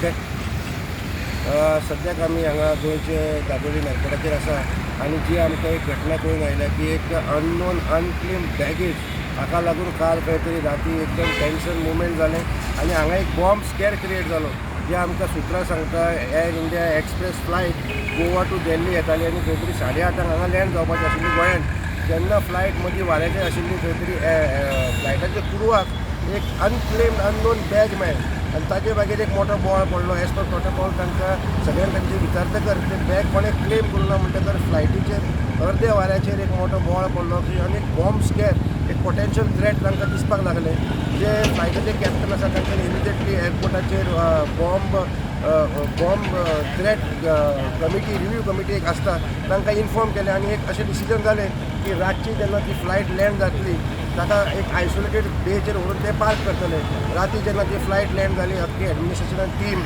Okay. सद्याक आमी हांगा गोंयचे दाबोळी एअरपोर्टाचेर आसा आनी जी आमकां एक घटना कळून आयल्या की एक अननोन अनक्लेम्ड बॅगेज हाका लागून काल खंय तरी राती एकदम टेन्शन मुवमेंट जालें आनी हांगा एक बॉम्ब स्कॅर क्रिएट जालो. जे आमकां सुत्रां सांगता Air India Express flight Goa to Delhi येताली आनी खंय तरी 8:30 हांगा लँड जावपाची आशिल्ली गोंयांत. जेन्ना फ्लायट मदीं वाऱ्याचेर आशिल्ली खंय तरी फ्लायटाच्या कुडवाक एक अनक्लेम्ड अननोन बॅग मेळ्ळें आनी ताजे मागीर एक मोठो बोळ पडलो. एज पर प्रोटोकॉल तांकां सगळ्यांक तांचे विचारतकर ते बॅग कोणें क्लेम करूं म्हणटकर फ्लायटीचेर अर्दे वाऱ्याचेर एक मोठो बोळ पडलो की आनी एक बॉम्ब स्कॅर एक पोटेन्शियल थ्रेट तांकां दिसपाक लागलें. जे फ्लायटीचे कॅप्टन आसा तांच्यांनी इमिजिएटली एअरपोर्टाचेर bomb threat committee review committee एक आसता तांकां इन्फॉर्म केलें आनी एक अशें डिसिजन जालें की रातची जेन्ना ती फ्लायट लँड जातली ताका एक आयसोलेटेड बेचेर व्हरून ते पार्क करतले. राती जेन्ना ती फ्लायट लँड जाली अख्खी administration team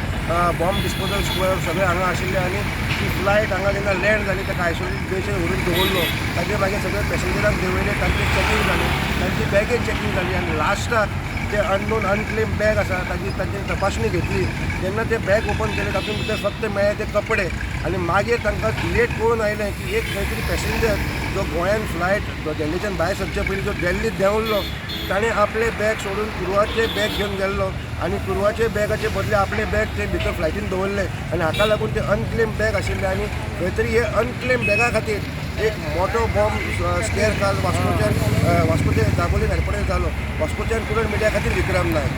bomb disposal square सगळे हांगा आशिल्ले आनी ती फ्लायट हांगा जेन्ना लँड जाली ताका आयसोलेटेड बेचेर व्हरून दवरलो. ताजे मागीर सगळे पॅसेंजरांक देंवयले तांची चॅकींग जाली तांची बॅगेज चॅकींग जाली आनी लास्टाक ते अननोन अनक्लेम बॅग आसा तांची तपासणी घेतली. जेन्ना ते बॅग ओपन केले तातूंत भितर फक्त मेळ्ळे ते कपडे आनी मागीर तांकां लेट कळून आयलें की एक खंय तरी पॅसेंजर जो गोंयान फ्लायट दिल्लीच्यान भायर सरचे पयलीं जो दिल्लीत देंवल्लो ताणें आपले बॅग सोडून पुर्वाचे बॅग घेवन गेल्लो आनी पुर्वाचे बॅगाचे बदले आपले बॅग ते भितर फ्लायटीन दवरले आनी हाका लागून ते अनक्लेम बॅग आशिल्ले आनी खंय तरी हे अनक्लेम बॅगा खातीर एक मोठो बॉम्ब स्कॅर काल वास्कोच्या दाबोळी एअरपोर्टार जालो. वास्कोच्यान पुरण मिडिया खातीर विक्रम नायक.